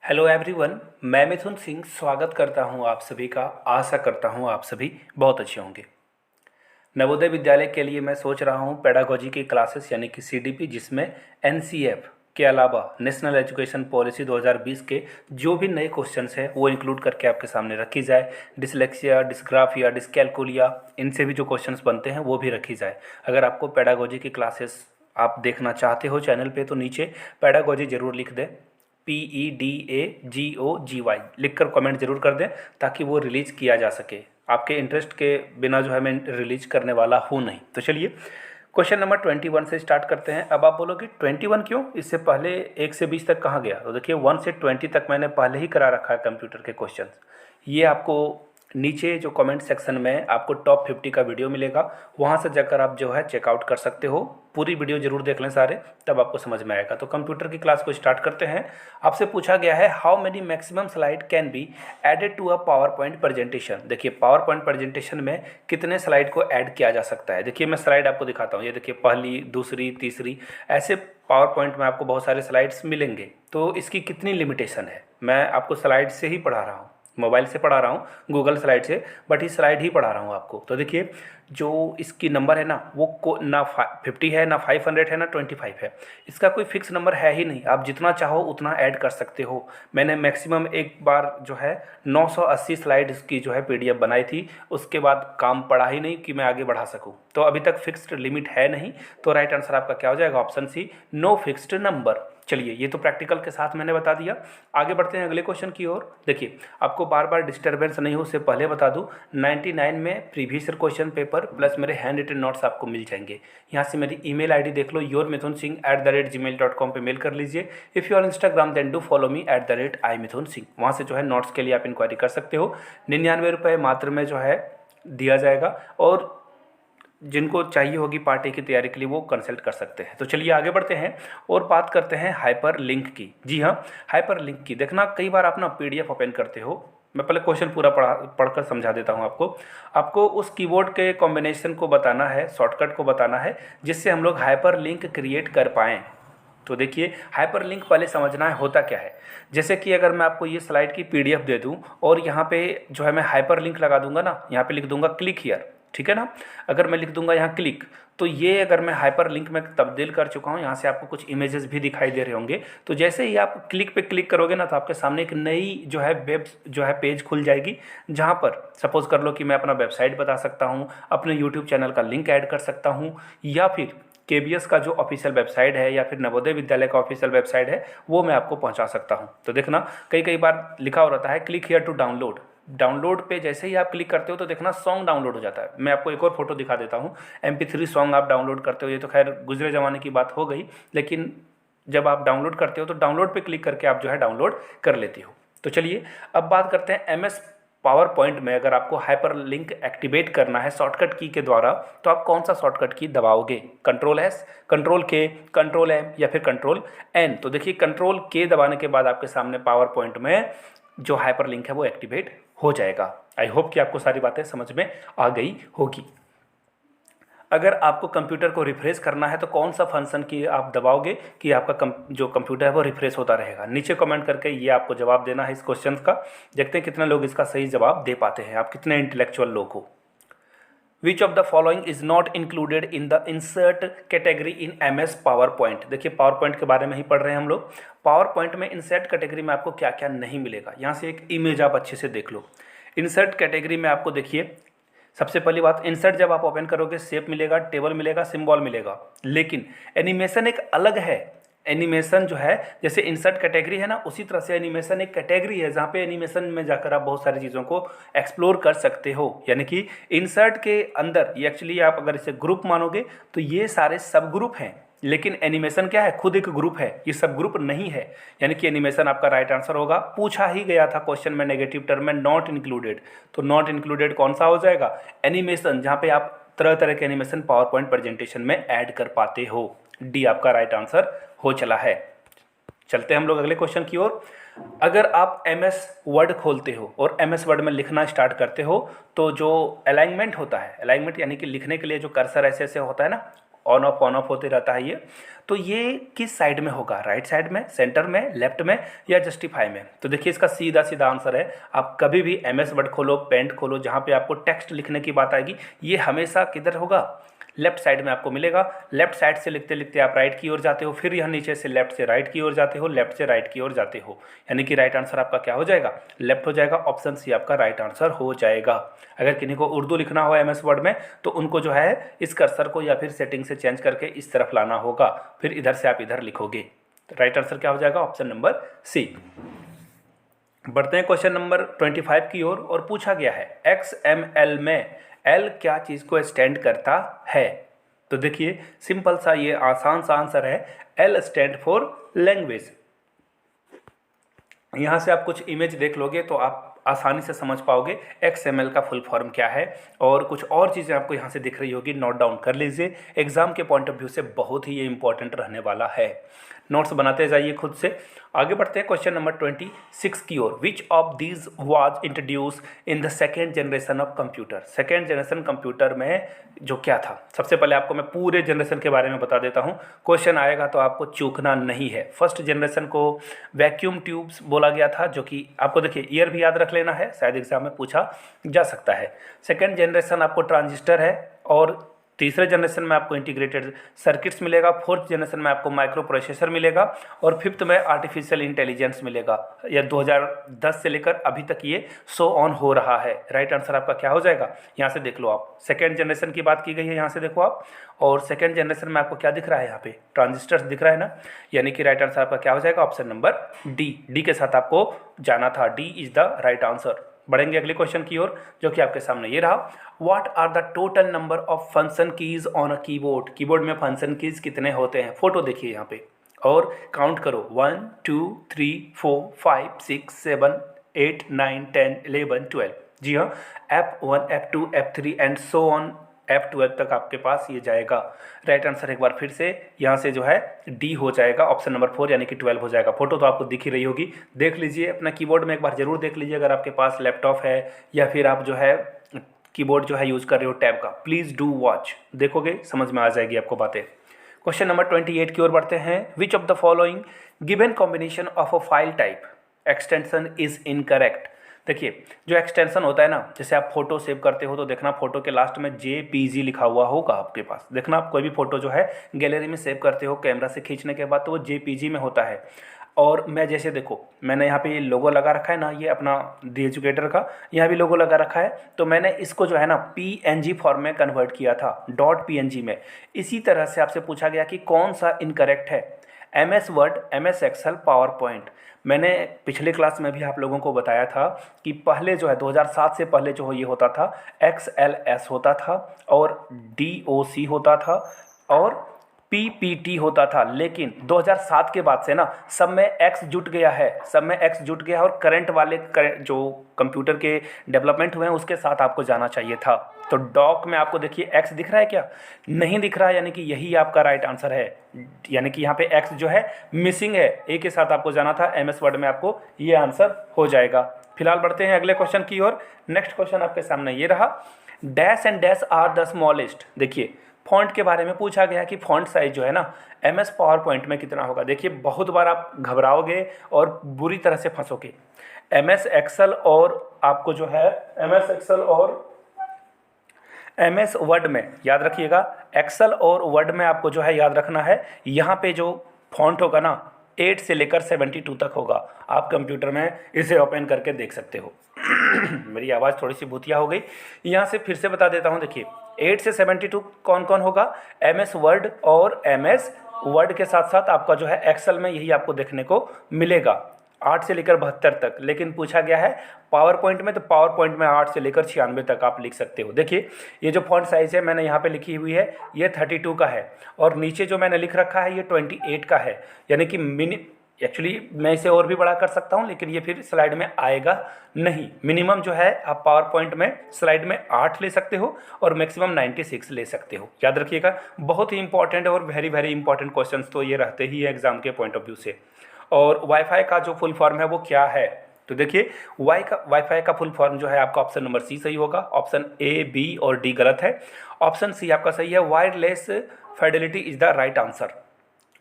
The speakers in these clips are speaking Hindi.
Hello everyone. मैं मिथुन सिंह स्वागत करता हूं आप सभी का। आशा करता हूं आप सभी बहुत अच्छे होंगे। नवोदय विद्यालय के लिए मैं सोच रहा हूं पेडागोजी की क्लासेस यानी कि सीडीपी, जिसमें एनसीएफ के अलावा नेशनल एजुकेशन पॉलिसी 2020 के जो भी नए क्वेश्चंस हैं वो इंक्लूड करके आपके सामने रखी जाए। डिसलेक्सिया, डिस्ग्राफिया, डिस्कैलकुलिया, इनसे भी जो क्वेश्चंस बनते हैं वो भी रखी जाए। अगर आपको पेडागोजी की क्लासेस आप देखना चाहते हो चैनल पे तो नीचे पेडागोजी ज़रूर लिख दें। PEDAGOGY लिख कर कमेंट जरूर कर दें ताकि वो रिलीज़ किया जा सके। आपके इंटरेस्ट के बिना जो है मैं रिलीज करने वाला हूँ नहीं। तो चलिए क्वेश्चन नंबर 21 से स्टार्ट करते हैं। अब आप बोलोगे 21 क्यों, इससे पहले 1 से 20 तक कहाँ गया? तो देखिए 1 से 20 तक मैंने पहले ही करा रखा है कंप्यूटर के क्वेश्चन। ये आपको नीचे जो कमेंट सेक्शन में आपको टॉप 50 का वीडियो मिलेगा, वहाँ से जाकर आप जो है चेकआउट कर सकते हो। पूरी वीडियो जरूर देख लें सारे, तब आपको समझ में आएगा। तो कंप्यूटर की क्लास को स्टार्ट करते हैं। आपसे पूछा गया है how many maximum slide can be added to a PowerPoint presentation. देखिए पावर पॉइंट प्रेजेंटेशन में कितने स्लाइड को ऐड किया जा सकता है। देखिए मैं स्लाइड आपको दिखाता हूँ। ये देखिए पहली, दूसरी, तीसरी, ऐसे पावर पॉइंट में आपको बहुत सारे स्लाइड्स मिलेंगे। तो इसकी कितनी लिमिटेशन है, मैं आपको स्लाइड से ही पढ़ा रहा हूँ, मोबाइल से पढ़ा रहा हूँ, गूगल स्लाइड से, बट इस स्लाइड ही पढ़ा रहा हूँ आपको। तो देखिए जो इसकी नंबर है ना वो ना 50 है, ना 500 है, ना 25 है। इसका कोई फिक्स नंबर है ही नहीं, आप जितना चाहो उतना ऐड कर सकते हो। मैंने मैक्सिमम एक बार जो है 980 स्लाइड्स की जो है पीडीएफ बनाई थी, उसके बाद काम पड़ा ही नहीं कि मैं आगे बढ़ा सकूं। तो अभी तक फिक्स्ड लिमिट है नहीं। तो राइट आंसर आपका क्या हो जाएगा? Option C, no fixed number. चलिए ये तो प्रैक्टिकल के साथ मैंने बता दिया। आगे बढ़ते हैं अगले क्वेश्चन की ओर। देखिए आपको बार बार डिस्टर्बेंस नहीं हो उससे पहले बता दूं, 99 में प्रीवियस क्वेश्चन पेपर प्लस मेरे हैंड रिटन नोट्स आपको मिल जाएंगे। यहाँ से मेरी ईमेल आईडी देख लो, yourmithunsingh@gmail.com पे मेल कर लीजिए। If you are Instagram then do follow me @imithunsingh। वहाँ से जो है नोट्स के लिए आप इंक्वायरी कर सकते हो। 99 रुपये मात्र में जो है दिया जाएगा, और जिनको चाहिए होगी पार्टी की तैयारी के लिए वो कंसल्ट कर सकते हैं। तो चलिए आगे बढ़ते हैं और बात करते हैं हाइपर लिंक की। जी हाँ, हाइपर लिंक की। देखना कई बार आप ना पीडीएफ ओपन करते हो, मैं पहले क्वेश्चन पूरा पढ़कर समझा देता हूँ आपको। आपको उस कीवर्ड के कॉम्बिनेशन को बताना है, शॉर्टकट को बताना है, जिससे हम लोग हाइपर लिंक क्रिएट कर पाएँ। तो देखिए हाइपर लिंक पहले समझना है होता क्या है। जैसे कि अगर मैं आपको ये स्लाइड की पीडीएफ दे दूं और यहाँ पे जो है मैं हाइपर लिंक लगा दूंगा ना, यहाँ पे लिख दूंगा क्लिक हियर, ठीक है ना। अगर मैं लिख दूंगा यहाँ क्लिक, तो ये अगर मैं हाइपर लिंक में तब्दील कर चुका हूँ, यहाँ से आपको कुछ इमेजेस भी दिखाई दे रहे होंगे। तो जैसे ही आप क्लिक पे क्लिक करोगे ना, तो आपके सामने एक नई जो है वेब जो है पेज खुल जाएगी, जहाँ पर सपोज कर लो कि मैं अपना वेबसाइट बता सकता हूँ, अपने यूट्यूब चैनल का लिंक ऐड कर सकता हूँ, या फिर केबीएस का जो ऑफिशियल वेबसाइट है या फिर नवोदय विद्यालय का ऑफिशियल वेबसाइट है वो मैं आपको पहुंचा सकता हूं। तो देखना कई कई बार लिखा हो रहता है click here to download. Download पे जैसे ही आप क्लिक करते हो तो देखना सॉन्ग डाउनलोड हो जाता है। मैं आपको एक और फोटो दिखा देता हूँ। MP3 सॉन्ग आप डाउनलोड करते हो, ये तो खैर गुजरे ज़माने की बात हो गई, लेकिन जब आप डाउनलोड करते हो तो डाउनलोड पे क्लिक करके आप जो है डाउनलोड कर लेते हो। तो चलिए अब बात करते हैं MS पावर पॉइंट में अगर आपको हाइपर लिंक एक्टिवेट करना है शॉर्टकट की के द्वारा, तो आप कौन सा शॉर्टकट की दबाओगे? Ctrl+S, Ctrl+K, Ctrl+M या फिर Ctrl+N। तो देखिए Ctrl+K दबाने के बाद आपके सामने पावर पॉइंट में जो हाइपर लिंक है वो एक्टिवेट हो जाएगा। आई होप कि आपको सारी बातें समझ में आ गई होगी। अगर आपको कंप्यूटर को रिफ्रेश करना है तो कौन सा फंक्शन की आप दबाओगे कि आपका जो कंप्यूटर है वो रिफ्रेश होता रहेगा? नीचे कमेंट करके ये आपको जवाब देना है इस क्वेश्चन का। देखते हैं कितने लोग इसका सही जवाब दे पाते हैं, आप कितने इंटेलेक्चुअल लोग हो। Which of the following is not included in the insert category in MS power point. देखिए पावर पॉइंट के बारे में ही पढ़ रहे हैं हम लोग। पावर पॉइंट में इंसर्ट कैटेगरी में आपको क्या क्या नहीं मिलेगा, यहाँ से एक इमेज आप अच्छे से देख लो। इंसर्ट कैटेगरी में आपको देखिए सबसे पहली बात, इंसर्ट जब आप ओपन करोगे शेप मिलेगा, टेबल मिलेगा, सिंबल मिलेगा, लेकिन एनिमेशन एक अलग है। एनिमेशन जो है जैसे इंसर्ट कैटेगरी है ना, उसी तरह से एनिमेशन एक कैटेगरी है जहाँ पे एनिमेशन में जाकर आप बहुत सारी चीज़ों को एक्सप्लोर कर सकते हो। यानी कि इंसर्ट के अंदर ये एक्चुअली आप अगर इसे ग्रुप मानोगे तो ये सारे सब ग्रुप हैं, लेकिन एनिमेशन क्या है? खुद एक ग्रुप है, ये सब ग्रुप नहीं है। यानी कि एनिमेशन आपका राइट आंसर होगा। पूछा ही गया था क्वेश्चन में नेगेटिव टर्म में नॉट इंक्लूडेड, तो नॉट इंक्लूडेड कौन सा हो जाएगा? एनिमेशन, जहाँ पे आप तरह तरह के एनिमेशन पावर पॉइंट प्रेजेंटेशन में ऐड कर पाते हो। डी आपका राइट आंसर हो चला है। चलते हैं हम लोग अगले क्वेश्चन की ओर। अगर आप MS वर्ड खोलते हो और MS वर्ड में लिखना स्टार्ट करते हो तो जो अलाइनमेंट होता है, अलाइनमेंट यानी कि लिखने के लिए जो कर्सर ऐसे ऐसे होता है ना, ऑन ऑफ होते रहता है ये। तो ये किस साइड में होगा, राइट साइड में, सेंटर में, लेफ्ट में या जस्टिफाई में? तो देखिए इसका सीधा सीधा आंसर है, आप कभी भी एमएस वर्ड खोलो, पेंट खोलो, जहाँ पे आपको टेक्स्ट लिखने की बात आएगी, ये हमेशा किधर होगा, लेफ्ट साइड में आपको मिलेगा। लेफ्ट साइड से लिखते लिखते आप राइट की ओर जाते हो, फिर यहाँ नीचे से लेफ्ट से राइट की ओर जाते हो, लेफ्ट से राइट की ओर जाते हो, यानी कि राइट आंसर आपका क्या हो जाएगा, लेफ्ट हो जाएगा। ऑप्शन सी आपका राइट आंसर हो जाएगा। अगर किन्हीं को उर्दू लिखना हो एमएस वर्ड में तो उनको जो है इस कर्सर को या फिर सेटिंग से चेंज करके इस तरफ लाना होगा, फिर इधर से आप इधर लिखोगे। तो राइट आंसर क्या हो जाएगा, ऑप्शन नंबर सी। बढ़ते हैं क्वेश्चन नंबर 25 की ओर और पूछा गया है XML में L क्या चीज़ को स्टैंड करता है? तो देखिए सिंपल सा ये आसान सा आंसर है, L स्टैंड फॉर लैंग्वेज। यहाँ से आप कुछ इमेज देख लोगे तो आप आसानी से समझ पाओगे XML का फुल फॉर्म क्या है, और कुछ और चीज़ें आपको यहाँ से दिख रही होगी, नोट डाउन कर लीजिए। एग्जाम के पॉइंट ऑफ व्यू से बहुत ही ये इंपॉर्टेंट रहने वाला है, नोट्स बनाते जाइए खुद से। आगे बढ़ते हैं क्वेश्चन नंबर 26 की ओर। Which of these was introduce in the second generation of computer? Second generation computer में जो क्या था, सबसे पहले आपको मैं पूरे जनरेशन के बारे में बता देता हूँ, क्वेश्चन आएगा तो आपको चूकना नहीं है। फर्स्ट जनरेशन को वैक्यूम ट्यूब्स बोला गया था, जो कि आपको देखिए ईयर भी याद रख लेना है, शायद एग्जाम में पूछा जा सकता है। सेकेंड जनरेशन आपको ट्रांजिस्टर है, और तीसरे जनरेशन में आपको इंटीग्रेटेड सर्किट्स मिलेगा, फोर्थ जनरेशन में आपको माइक्रो प्रोसेसर मिलेगा, और फिफ्थ में आर्टिफिशियल इंटेलिजेंस मिलेगा। यह 2010 से लेकर अभी तक ये सो ऑन हो रहा है। राइट आंसर आपका क्या हो जाएगा, यहाँ से देख लो आप, सेकेंड जनरेशन की बात की गई है, यहाँ से देखो आप, और सेकेंड जनरेशन में आपको क्या दिख रहा है, यहाँ पे ट्रांजिस्टर्स दिख रहा है ना, यानी कि राइट आंसर आपका क्या हो जाएगा, ऑप्शन नंबर डी के साथ आपको जाना था, D is the right answer. बढ़ेंगे अगले क्वेश्चन की ओर, जो कि आपके सामने ये रहा। What are the total number of function keys on a keyboard? Keyboard में फंक्शन कीज कितने होते हैं? फोटो देखिए यहाँ पे और काउंट करो, 1 2 3 4 5 6 7 8 9 10 11 12। जी हाँ, F1 F2 F3 and so on F12 तक आपके पास ये जाएगा। राइट आंसर एक बार फिर से यहाँ से जो है डी हो जाएगा, ऑप्शन नंबर 4 यानी कि 12 हो जाएगा। फोटो तो आपको दिख ही रही होगी, देख लीजिए अपना कीबोर्ड में एक बार जरूर देख लीजिए, अगर आपके पास लैपटॉप है या फिर आप जो है कीबोर्ड जो है यूज़ कर रहे हो टैब का, प्लीज़ डू वॉच, देखोगे समझ में आ जाएगी आपको बातें। क्वेश्चन नंबर 28 की ओर बढ़ते हैं। Which of the following given combination of a file type extension is incorrect? देखिए जो एक्सटेंशन होता है ना, जैसे आप फोटो सेव करते हो तो देखना फोटो के लास्ट में JPG लिखा हुआ होगा आपके पास। देखना आप कोई भी फोटो जो है गैलरी में सेव करते हो कैमरा से खींचने के बाद तो वो JPG में होता है। और मैं जैसे देखो मैंने यहाँ पे ये लोगो लगा रखा है ना, ये अपना दी एजुकेटर का यहाँ भी लोगो लगा रखा है, तो मैंने इसको जो है ना PNG फॉर्म में कन्वर्ट किया था, .png में। इसी तरह से आपसे पूछा गया कि कौन सा इनकरेक्ट है, MS Word, MS Excel, PowerPoint. मैंने पिछले क्लास में भी आप लोगों को बताया था कि पहले जो है 2007 से पहले जो ये होता था XLS होता था और DOC होता था और PPT होता था, लेकिन 2007 के बाद से ना सब में X जुट गया है, सब में X जुट गया है, और करंट वाले जो कंप्यूटर के डेवलपमेंट हुए हैं उसके साथ आपको जाना चाहिए था। तो डॉक में आपको देखिए X दिख रहा है क्या, नहीं दिख रहा है, यानी कि यही आपका राइट आंसर है, यानी कि यहाँ पे X जो है मिसिंग है, ए के साथ आपको जाना था, MS वर्ड में आपको ये आंसर हो जाएगा। फिलहाल बढ़ते हैं अगले क्वेश्चन की ओर। नेक्स्ट क्वेश्चन आपके सामने ये रहा, dash and dash are the smallest. देखिए फॉन्ट के बारे में पूछा गया कि फॉन्ट साइज जो है ना MS पावर पॉइंट में कितना होगा। देखिए बहुत बार आप घबराओगे और बुरी तरह से फंसोगे। MS एक्सेल और आपको जो है MS एक्सेल और MS वर्ड में याद रखिएगा, एक्सेल और वर्ड में आपको जो है याद रखना है, यहाँ पे जो फॉन्ट होगा ना 8 से लेकर 72 तक होगा। आप कंप्यूटर में इसे ओपन करके देख सकते हो। मेरी आवाज़ थोड़ी सी भूतिया हो गई, यहाँ से फिर से बता देता हूँ। देखिए 8 से 72 कौन कौन होगा, MS वर्ड और MS वर्ड के साथ साथ आपका जो है एक्सेल में यही आपको देखने को मिलेगा 8 से लेकर 72 तक। लेकिन पूछा गया है पावर पॉइंट में, तो पावर पॉइंट में 8 से लेकर 96 तक आप लिख सकते हो। देखिए ये जो फॉन्ट साइज़ है मैंने यहाँ पे लिखी हुई है ये 32 का है, और नीचे जो मैंने लिख रखा है ये 28 का है, यानी कि एक्चुअली मैं इसे और भी बड़ा कर सकता हूँ, लेकिन ये फिर स्लाइड में आएगा नहीं। मिनिमम जो है आप पावर पॉइंट में स्लाइड में 8 ले सकते हो और मैक्सिमम 96 ले सकते हो। याद रखिएगा, बहुत ही इंपॉर्टेंट और वेरी वेरी इंपॉर्टेंट क्वेश्चंस तो ये रहते ही है एग्जाम के पॉइंट ऑफ व्यू से। और वाईफाई का जो फुल फॉर्म है वो क्या है, तो देखिए वाईफाई का फुल फॉर्म जो है आपका ऑप्शन नंबर सी सही होगा, ऑप्शन A, B और D गलत है। ऑप्शन सी आपका सही है, wireless Fidelity is the right answer.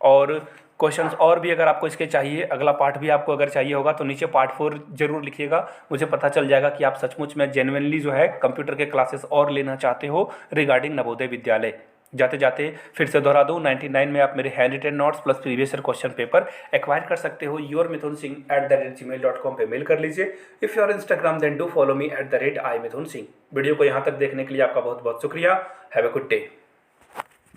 और क्वेश्चंस और भी अगर आपको इसके चाहिए, अगला पार्ट भी आपको अगर चाहिए होगा तो नीचे पार्ट 4 जरूर लिखिएगा। मुझे पता चल जाएगा कि आप सचमुच में जेन्युइनली जो है कंप्यूटर के क्लासेस और लेना चाहते हो रिगार्डिंग नवोदय विद्यालय। जाते जाते फिर से दोहरा दूँ, 99 में आप मेरे hand written notes plus previous year question paper acquire कर सकते हो। yourmithunsingh@gmail.com पे मेल कर लीजिए। If you are Instagram then do follow me @iMithunSingh। Video को यहाँ तक देखने के लिए आपका बहुत बहुत शुक्रिया। Have a good day.